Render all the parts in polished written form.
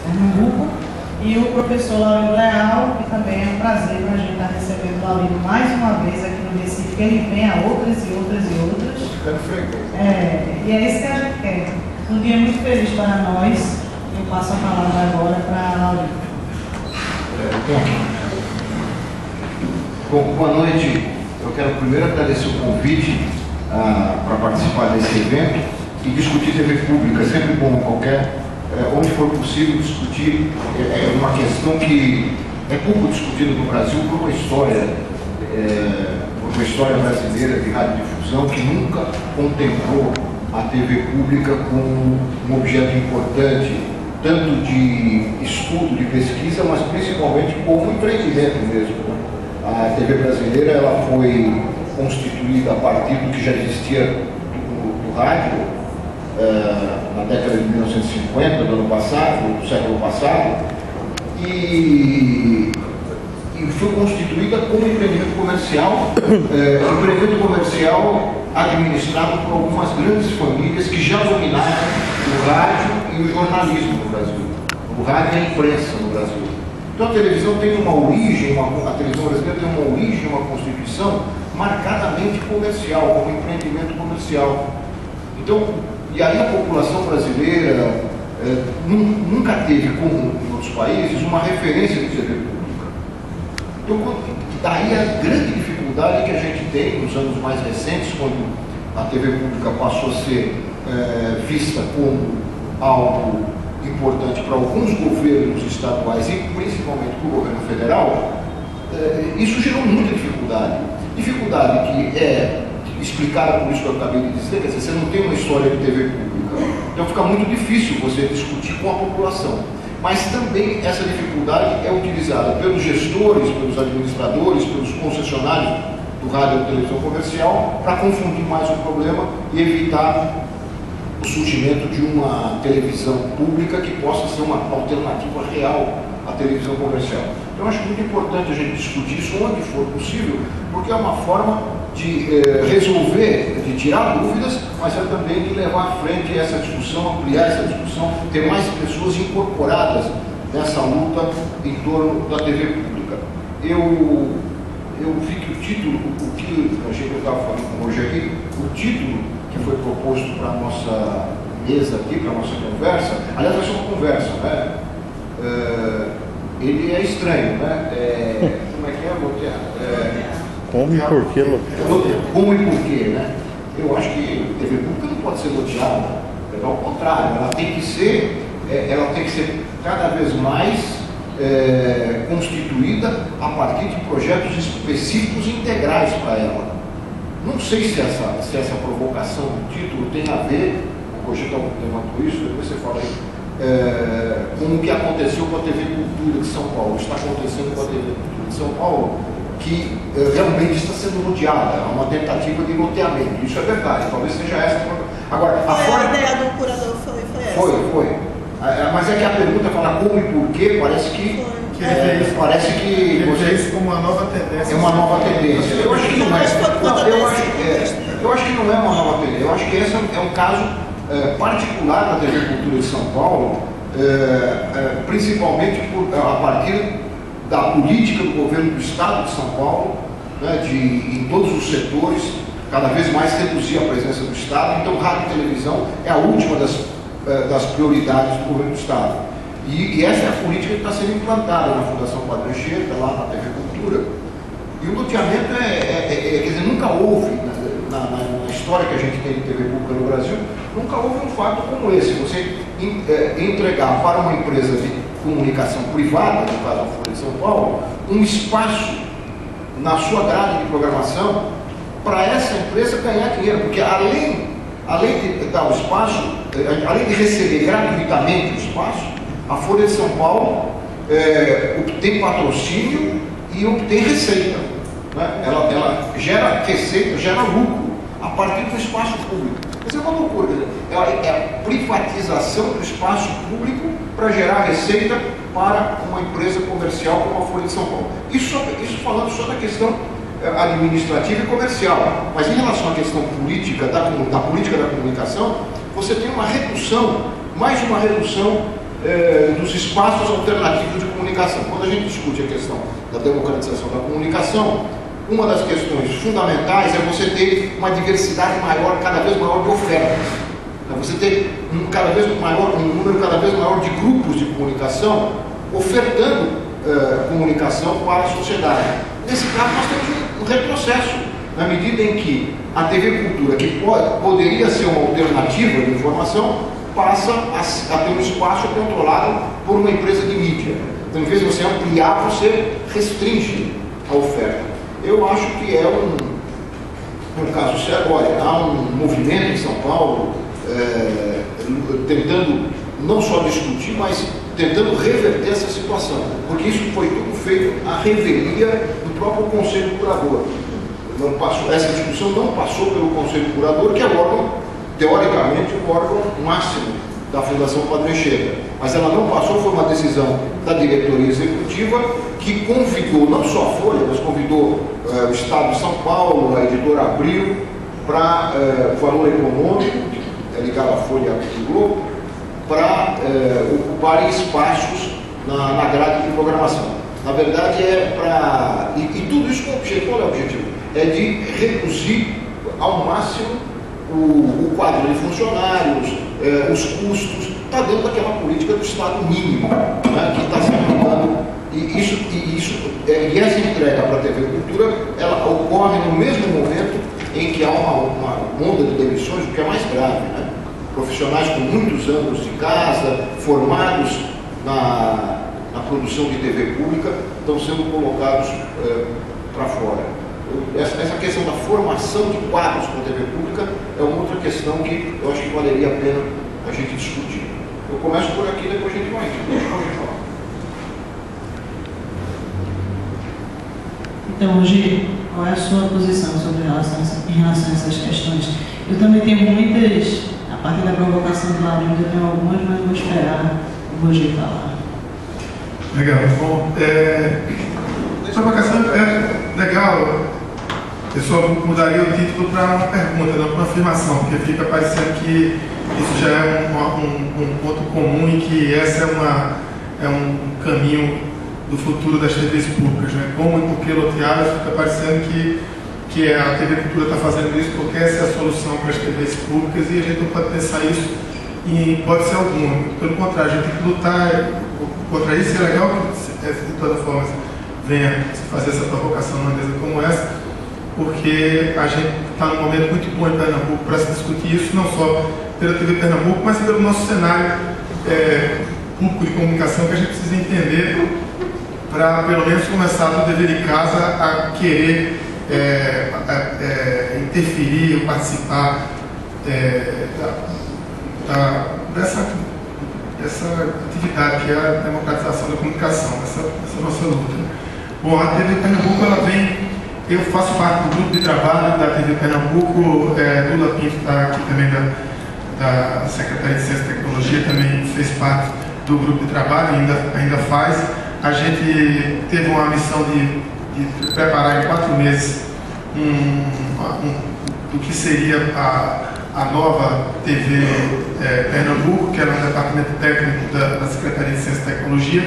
Pernambuco, e o professor Laurindo Leal, que também é um prazer para a gente estar recebendo o Laurindo mais uma vez aqui no Recife, que ele venha outras e outras e outras. E é isso que a gente quer. Um dia muito feliz para nós. Eu passo a palavra agora para Laurindo. Bom, boa noite. Eu quero primeiro agradecer o convite para participar desse evento e discutir TV pública. É sempre bom, onde for possível, discutir uma questão que é pouco discutida no Brasil por uma história brasileira de radiodifusão que nunca contemplou a TV pública como um objeto importante, tanto de estudo, de pesquisa, mas principalmente como empreendimento mesmo, né? A TV brasileira ela foi constituída a partir do que já existia do rádio na década de 1950, do século passado, e foi constituída como empreendimento comercial, administrado por algumas grandes famílias que já dominaram o rádio e o jornalismo no Brasil, o rádio e a imprensa no Brasil. Então a televisão tem uma origem, a televisão brasileira tem uma origem, uma constituição marcadamente comercial, como empreendimento comercial. Então, e aí a população brasileira nunca teve, como em outros países, uma referência de TV pública. Então, daí a grande dificuldade que a gente tem nos anos mais recentes, quando a TV pública passou a ser vista como algo importante para alguns governos estaduais e principalmente para o governo federal, isso gerou muita dificuldade. Dificuldade que é explicada por isso que eu acabei de dizer, quer dizer, você não tem uma história de TV pública, então fica muito difícil você discutir com a população. Mas também essa dificuldade é utilizada pelos gestores, pelos administradores, pelos concessionários do rádio e televisão comercial para confundir mais o problema e evitar o surgimento de uma televisão pública que possa ser uma alternativa real à televisão comercial. Então eu acho muito importante a gente discutir isso onde for possível, porque é uma forma de resolver, de tirar dúvidas, mas é também de levar à frente essa discussão, ampliar essa discussão, ter mais pessoas incorporadas nessa luta em torno da TV pública. Eu vi que o título, o que a gente estava falando hoje aqui, o título que foi proposto para a nossa mesa aqui, para a nossa conversa, aliás vai ser uma conversa, né? Ele é estranho, né? Como é que é? Como e por quê, Como e por quê, né? Eu acho que a TV pública não pode ser loteada, ao contrário, ela tem que ser cada vez mais constituída a partir de projetos específicos e integrais para ela. Não sei se essa provocação do título tem a ver, o Rogério levantou isso, depois você fala aí, com o que aconteceu com a TV Cultura de São Paulo, está acontecendo com a TV Cultura de São Paulo, que realmente está sendo loteada, é uma tentativa de loteamento. Isso é verdade, talvez seja essa. Agora, a ideia do curador foi essa. Foi. Mas é que a pergunta fala como e por quê, parece que você isso como uma nova tendência. É uma nova tendência. Eu acho que não é. Eu acho que não é uma nova tendência. Eu acho que esse é um caso particular da TV Cultura de São Paulo, principalmente a partir da política do governo do Estado de São Paulo, né, em todos os setores, cada vez mais reduzir a presença do Estado. Então, rádio e televisão é a última das prioridades do governo do Estado. E essa é a política que está sendo implantada na Fundação Padre Anchieta, lá na TV Cultura. E o loteamento quer dizer, nunca houve, na história que a gente tem de TV pública no Brasil, nunca houve um fato como esse. Você entregar para uma empresa de comunicação privada, no caso a Folha de São Paulo, um espaço na sua grade de programação para essa empresa ganhar dinheiro, porque além de dar o espaço, além de receber gratuitamente o espaço, a Folha de São Paulo obtém patrocínio e obtém receita, né? Ela gera receita, gera lucro a partir do espaço público. Isso é uma loucura, é a privatização do espaço público para gerar receita para uma empresa comercial como a Folha de São Paulo. Isso falando só da questão administrativa e comercial, mas em relação à questão política, da política da comunicação, você tem uma redução, mais uma redução dos espaços alternativos de comunicação. Quando a gente discute a questão da democratização da comunicação, uma das questões fundamentais é você ter uma diversidade maior, cada vez maior de ofertas. Você ter um número cada vez maior de grupos de comunicação ofertando comunicação para a sociedade. Nesse caso, nós temos um retrocesso, na medida em que a TV Cultura, que poderia ser uma alternativa de informação, passa a ter um espaço controlado por uma empresa de mídia. Então, em vez de você ampliar, você restringe a oferta. Eu acho que é um caso sério. Olha, há um movimento em São Paulo tentando não só discutir, mas tentando reverter essa situação, porque isso foi tudo feito à revelia do próprio Conselho Curador. Essa discussão não passou pelo Conselho Curador, que é o órgão, teoricamente, o órgão máximo da Fundação Padre Anchieta, mas ela não passou, foi uma decisão da diretoria executiva que convidou não só a Folha, mas convidou o Estado de São Paulo, a editora Abril, para o Valor Econômico, ligado à Folha do Globo, para ocuparem espaços na grade de programação. Na verdade, e tudo isso com o objetivo. Qual é o objetivo? É de reduzir ao máximo o quadro de funcionários, os custos, está dentro daquela política do Estado mínimo, né, que está se aplicando. E essa entrega para a TV Cultura, ela ocorre no mesmo momento em que há uma onda de demissões, o que é mais grave, né? Profissionais com muitos anos de casa, formados na produção de TV pública, estão sendo colocados para fora. Essa questão da formação de quadros para a TV pública é uma outra questão que eu acho que valeria a pena a gente discutir. Eu começo por aqui, depois a gente vai. Falar. Então, hoje, qual é a sua posição em relação a essas questões? Eu também tenho muitas, a partir da provocação do Laurindo, eu tenho algumas, mas vou esperar o Roger falar. Legal. Bom, a provocação é legal. Eu só mudaria o título para uma pergunta, não para uma afirmação, porque fica parecendo que isso já é um ponto comum e que essa é um caminho do futuro das TVs públicas, né? Como e por que loteadas, fica parecendo que a TV Cultura está fazendo isso porque essa é a solução para as TVs públicas e a gente não pode pensar isso em hipótese alguma. Pelo contrário, a gente tem que lutar contra isso. É legal que, de toda forma, venha fazer essa provocação numa mesa como essa, porque a gente está num momento muito bom em Pernambuco para se discutir isso, não só pela TV Pernambuco, mas pelo nosso cenário público de comunicação, que a gente precisa entender para, pelo menos, começar do dever de casa a querer interferir ou participar dessa atividade que é a democratização da comunicação, essa nossa luta. Bom, a TV Pernambuco, ela vem, eu faço parte do grupo de trabalho da TV Pernambuco, Lula Pinto está aqui também da Secretaria de Ciência e Tecnologia, também fez parte do grupo de trabalho, ainda faz. A gente teve uma missão de preparar em 4 meses o que seria a nova TV Pernambuco, que era um departamento técnico da Secretaria de Ciência e Tecnologia,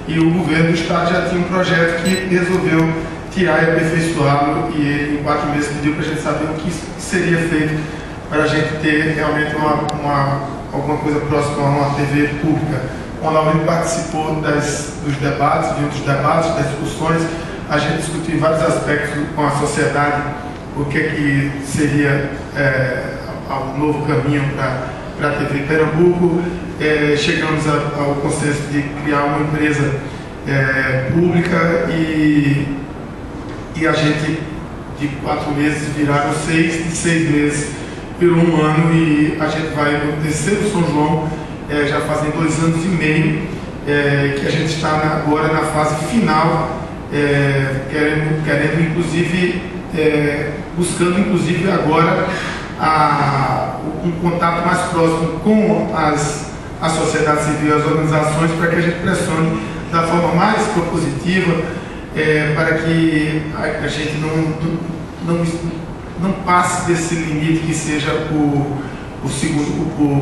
e o governo do Estado já tinha um projeto que resolveu tirar e aperfeiçoá-lo, e ele, em 4 meses, pediu para a gente saber o que seria feito para a gente ter realmente alguma coisa próxima a uma TV pública. O Laurindo participou dos debates, de outros debates, das discussões. A gente discutiu vários aspectos com a sociedade, o que seria o novo caminho para a TV Pernambuco. Chegamos ao consenso de criar uma empresa pública e a gente, de 4 meses, viraram 6, de 6 meses virou 1 ano, e a gente vai no terceiro São João. Já fazem 2 anos e meio que a gente está agora na fase final, querendo inclusive, buscando inclusive agora um contato mais próximo com a sociedade civil e as organizações, para que a gente pressione da forma mais propositiva, para que a gente não passe desse limite que seja o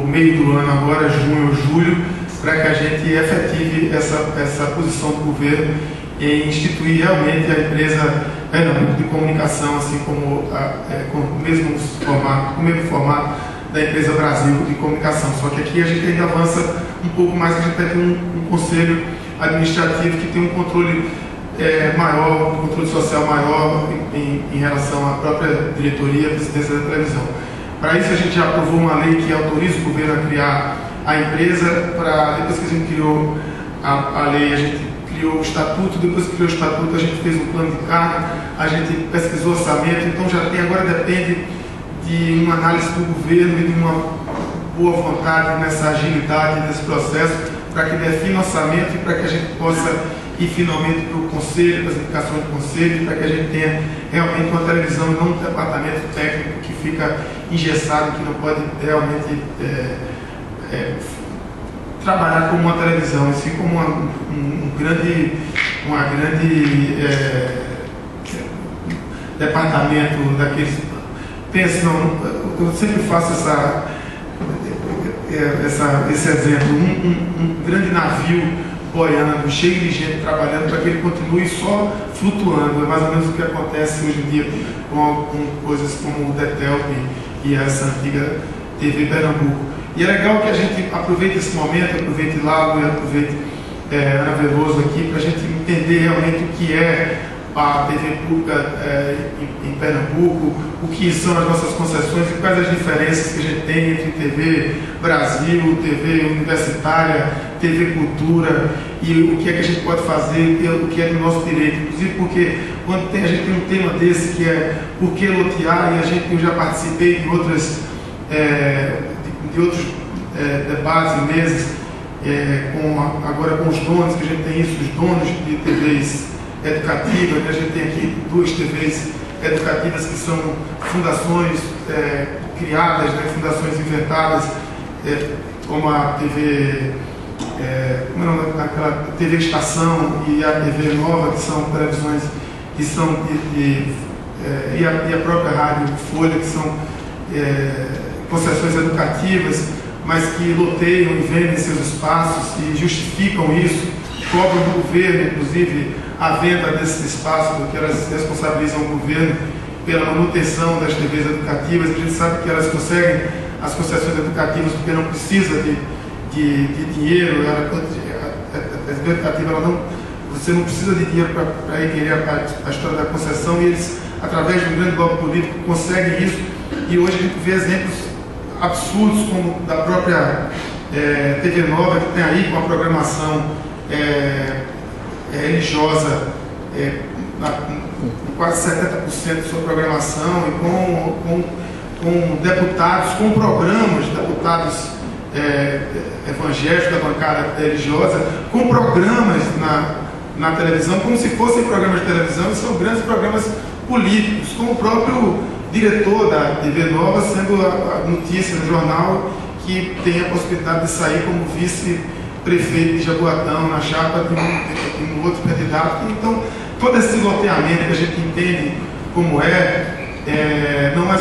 meio do ano agora, junho ou julho, para que a gente efetive essa posição do governo em instituir realmente a empresa Pernambuco de Comunicação, assim como com o mesmo formato da empresa Brasil de Comunicação. Só que aqui a gente ainda avança um pouco mais, a gente vai ter um conselho administrativo que tem um controle maior, um controle social maior em relação à própria diretoria e presidência da televisão. Para isso a gente já aprovou uma lei que autoriza o governo a criar a empresa. Depois que a gente criou a lei, a gente criou o estatuto. Depois que criou o estatuto, a gente fez um plano de carga, a gente pesquisou orçamento. Então já tem, agora depende de uma análise do governo e de uma boa vontade nessa agilidade desse processo, para que defina orçamento e para que a gente possa ir finalmente para o conselho, para as indicações do conselho, para que a gente tenha realmente uma televisão e não um departamento técnico que fica engessado, que não pode realmente trabalhar como uma televisão, assim como um grande departamento daqueles. Pense, não, eu sempre faço esse exemplo, um grande navio boiando, cheio de gente trabalhando para que ele continue só flutuando. É mais ou menos o que acontece hoje em dia com coisas como o DETELP e essa antiga TV Pernambuco. E é legal que a gente aproveite esse momento, aproveite Lago e aproveite Ana Veloso aqui, para a gente entender realmente o que é a TV pública em Pernambuco, o que são as nossas concessões e quais as diferenças que a gente tem entre TV Brasil, TV Universitária, TV Cultura, e o que é que a gente pode fazer, o que é do nosso direito. Inclusive porque quando a gente tem um tema desse que é por que lotear, e eu já participei de outros debates e mesas, agora com os donos, que a gente tem isso, os donos de TVs educativas, né? A gente tem aqui 2 TVs educativas que são fundações criadas, né? Fundações inventadas, como a TV, aquela TV Estação e a TV Nova, que são televisões que são e a própria Rádio Folha, que são concessões educativas, mas que loteiam e vendem seus espaços e justificam isso, cobram do governo, inclusive, a venda desses espaços, porque elas responsabilizam o governo pela manutenção das TVs educativas. A gente sabe que elas conseguem as concessões educativas porque não precisa de dinheiro. A TV educativa, você não precisa de dinheiro para requerer a história da concessão, e eles, através de um grande bloco político, conseguem isso. E hoje a gente vê exemplos absurdos, como da própria TV Nova, que tem aí com a programação religiosa, quase 70% de sua programação, e com deputados, com programas, deputados evangélicos da bancada religiosa, com programas na televisão, como se fossem programas de televisão, e são grandes programas políticos, com o próprio diretor da TV Nova sendo a notícia no jornal que tem a possibilidade de sair como vice-prefeito de Jaboatão na chapa de um outro candidato. Então, todo esse loteamento que a gente entende como não é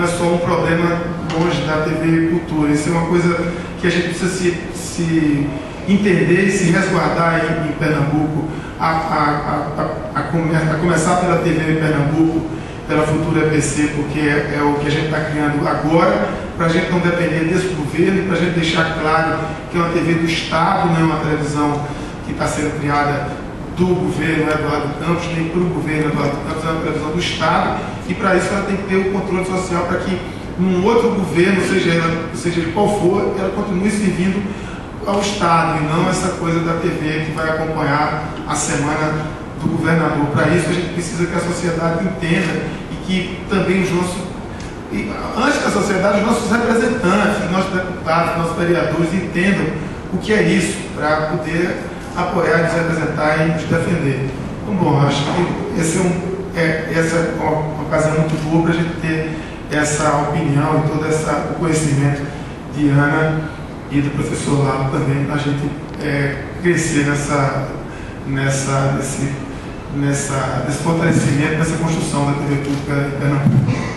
só um problema longe da TV Cultura. Isso é uma coisa que a gente precisa se entender e se resguardar em Pernambuco, a começar pela TV Pernambuco, pela futura EPC, porque é o que a gente está criando agora, para a gente não depender desse governo, para a gente deixar claro que é uma TV do Estado, não é uma televisão que está sendo criada do governo Eduardo Campos, nem para o governo Eduardo Campos, é uma televisão do Estado, e para isso ela tem que ter o controle social para que num outro governo, seja ele qual for, ela continue servindo ao Estado, e não essa coisa da TV que vai acompanhar a semana do governador. Para isso a gente precisa que a sociedade entenda, e que também antes da sociedade, os nossos representantes, os nossos deputados, os nossos vereadores entendam o que é isso, para poder apoiar, nos representar e nos defender. Então, bom, acho que essa é uma ocasião muito boa para a gente ter essa opinião e todo o conhecimento de Ana e do professor Lago também, para a gente crescer nesse fortalecimento, nessa construção da TV pública em Pernambuco.